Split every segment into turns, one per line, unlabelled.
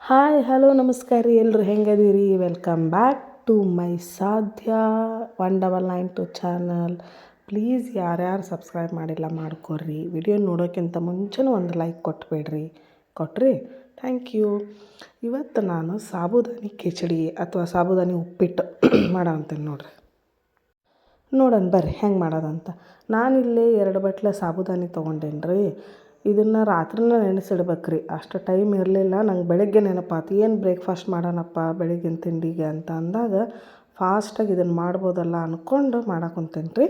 Hi hello ನಮಸ್ಕಾರ ರೀ, ಎಲ್ಲರೂ ಹೆಂಗದೀರಿ? ವೆಲ್ಕಮ್ ಬ್ಯಾಕ್ ಟು ಮೈ ಸಾಧ್ಯ 199 ಚಾನಲ್. ಪ್ಲೀಸ್ ಯಾರ್ಯಾರು ಸಬ್ಸ್ಕ್ರೈಬ್ ಮಾಡಿಲ್ಲ ಮಾಡ್ಕೊಡ್ರಿ. ವಿಡಿಯೋ ನೋಡೋಕ್ಕಿಂತ ಮುಂಚೆನೂ ಒಂದು ಲೈಕ್ ಕೊಟ್ಬಿಡ್ರಿ. ಕೊಟ್ರಿ? Thank you. ಇವತ್ತು ನಾನು ಸಾಬುದಾನಿ ಕಿಚಡಿ ಅಥವಾ ಸಾಬುದಾನಿ ಉಪ್ಪಿಟ್ಟು ಮಾಡಂತೀನಿ ನೋಡ್ರಿ. ನೋಡೋಣ ಬರ್ರಿ ಹೆಂಗೆ ಮಾಡೋದಂತ. ನಾನಿಲ್ಲಿ 2 ಬಟ್ಲೆ ಸಾಬುದಾನಿ ತೊಗೊಂಡೇನಿ ರೀ. ಇದನ್ನು ರಾತ್ರಿನ ನೆನೆಸಿಡ್ಬೇಕ್ರಿ. ಅಷ್ಟು ಟೈಮ್ ಇರಲಿಲ್ಲ ನಂಗೆ. ಬೆಳಗ್ಗೆ ನೆನಪಾತು, ಏನು ಬ್ರೇಕ್ಫಾಸ್ಟ್ ಮಾಡೋಣಪ್ಪ ಬೆಳಗ್ಗಿನ ತಿಂಡಿಗೆ ಅಂತ ಅಂದಾಗ ಫಾಸ್ಟಾಗಿ ಇದನ್ನು ಮಾಡ್ಬೋದಲ್ಲ ಅಂದ್ಕೊಂಡು ಮಾಡಾಕೊಂತೇನೆ ರೀ.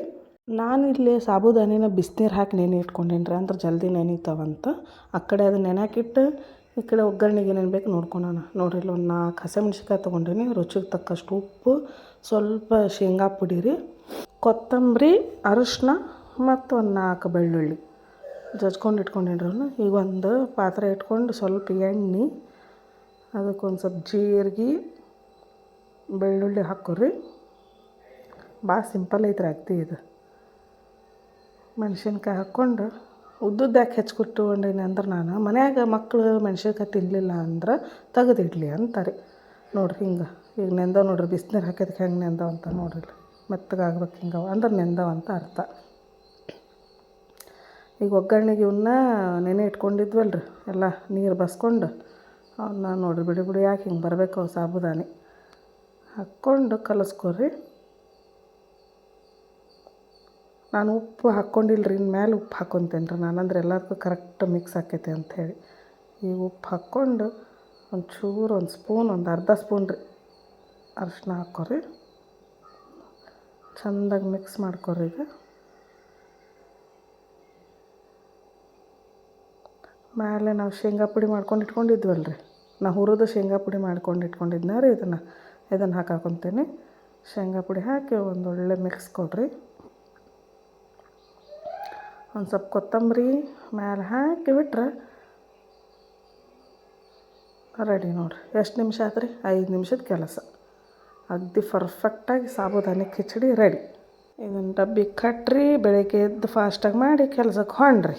ನಾನಿಲ್ಲಿ ಸಾಬುದಾನಿನ ಬಿಸಿನೀರು ಹಾಕಿ ನೆನೆ ಇಟ್ಕೊಂಡೇನಿ ರೀ, ಅಂದ್ರೆ ಜಲ್ದಿ ನೆನೀತಾವಂತ. ಆ ಕಡೆ ಅದನ್ನ ನೆನೆಯಾಕಿಟ್ಟು ಈ ಕಡೆ ಒಗ್ಗರಣೆಗೆ ಏನೇನು ಬೇಕು ನೋಡ್ಕೊಳೋಣ. ನೋಡ್ರಿ, ಇಲ್ಲಿ ಒಂದು 4 ಹಸಿಮೆಣ್ಸಿಕಾಯಿ ತೊಗೊಂಡೀನಿ, ರುಚಿಗೆ ತಕ್ಕಷ್ಟು ಉಪ್ಪು, ಸ್ವಲ್ಪ ಶೇಂಗಾ ಪುಡಿ ರೀ, ಕೊತ್ತಂಬರಿ, ಅರಿಶಿನ ಮತ್ತು ಒಂದು 4 ಬೆಳ್ಳುಳ್ಳಿ ಜಜ್ಕೊಂಡು ಇಟ್ಕೊಂಡಿಡ್ರು. ಈಗ ಒಂದು ಪಾತ್ರೆ ಇಟ್ಕೊಂಡು ಸ್ವಲ್ಪ ಎಣ್ಣೆ, ಅದಕ್ಕೊಂದು ಸ್ವಲ್ಪ ಜೀರಿಗೆ, ಬೆಳ್ಳುಳ್ಳಿ ಹಾಕೋರಿ. ಭಾಳ ಸಿಂಪಲ್ ಐತ್ರಿ ಅಗ್ದಿ ಇದು. ಮೆಣ್ಸಿನ್ಕಾಯಿ ಹಾಕ್ಕೊಂಡು ಉದ್ದುದ್ಯಾಕೆ ಹೆಚ್ಕೊಟ್ಕೊಂಡೀನಿ ಅಂದ್ರೆ, ನಾನು ಮನ್ಯಾಗ ಮಕ್ಕಳು ಮೆಣ್ಸಿನ್ಕಾಯಿ ತಿನ್ನಲಿಲ್ಲ ಅಂದ್ರೆ ತೆಗೆದಿಡ್ಲಿ ಅಂತಾರೆ ನೋಡ್ರಿ. ಹಿಂಗೆ ಈಗ ನೆಂದವ ನೋಡ್ರಿ, ಬಿಸಿನೀರು ಹಾಕಿದಕ್ಕೆ ಹೆಂಗೆ ನೆಂದವ ಅಂತ ನೋಡ್ರಿ. ಮೆತ್ತಗಾಗ್ಬೇಕು ಹಿಂಗವ ಅಂದ್ರೆ ನೆಂದವ ಅಂತ ಅರ್ಥ. ಈಗ ಒಗ್ಗರಣೆಗೆ ಇವನ್ನ ನೆನೆ ಇಟ್ಕೊಂಡಿದ್ವಲ್ರಿ, ಎಲ್ಲ ನೀರು ಬಸ್ಕೊಂಡು ಅವನ್ನ ನೋಡ್ರಿ ಬಿಡಿ ಬಿಡಿ ಯಾಕೆ ಹಿಂಗೆ ಬರಬೇಕು ಸಾಬುದಾನಿ ಹಾಕ್ಕೊಂಡು ಕಲಸ್ಕೊರಿ. ನಾನು ಉಪ್ಪು ಹಾಕ್ಕೊಂಡಿಲ್ರಿ, ಇನ್ಮೇಲೆ ಉಪ್ಪು ಹಾಕ್ಕೊತೇನೆ ರೀ ನಾನು, ಅಂದ್ರೆ ಎಲ್ಲದಕ್ಕೂ ಕರೆಕ್ಟ್ ಮಿಕ್ಸ್ ಆಕೈತೆ ಅಂಥೇಳಿ. ಈಗ ಉಪ್ಪು ಹಾಕ್ಕೊಂಡು ಒಂಚೂರು ಒಂದು ಸ್ಪೂನ್, ಒಂದು ಅರ್ಧ ಸ್ಪೂನ್ ರೀ ಅರಿಶಿನ ಹಾಕ್ಕೊರಿ. ಚೆಂದಾಗಿ ಮಿಕ್ಸ್ ಮಾಡ್ಕೊರಿ. ಈಗ ಮೇಲೆ ನಾವು ಶೇಂಗಾ ಪುಡಿ ಮಾಡ್ಕೊಂಡು ಇಟ್ಕೊಂಡಿದ್ವಲ್ರಿ, ನಾವು ಹುರಿದು ಶೇಂಗಾ ಪುಡಿ ಮಾಡ್ಕೊಂಡು ಇಟ್ಕೊಂಡಿದ್ನ ರೀ, ಇದನ್ನು ಹಾಕಾಕೊಂತೀನಿ. ಶೇಂಗಾ ಪುಡಿ ಹಾಕಿ ಒಂದು ಒಳ್ಳೆ ಮಿಕ್ಸ್ ಕೊಡ್ರಿ. ಒಂದು ಸ್ವಲ್ಪ ಕೊತ್ತಂಬರಿ ಮೇಲೆ ಹಾಕಿ ಬಿಟ್ರೆ ರೆಡಿ ನೋಡಿರಿ. ಎಷ್ಟು ನಿಮಿಷ ಆಯ್ತು ರೀ? 5 ನಿಮಿಷದ ಕೆಲಸ. ಅಗ್ದಿ ಪರ್ಫೆಕ್ಟಾಗಿ ಸಾಬುದಾನಿ ಕಿಚಡಿ ರೆಡಿ. ಇದನ್ನು ಡಬ್ಬಿಗೆ ಕಟ್ರಿ, ಬೆಳಗ್ಗೆ ಎದ್ದು ಫಾಸ್ಟಾಗಿ ಮಾಡಿ ಕೆಲ್ಸಕ್ಕೆ ಹೊಂಡ್ರಿ.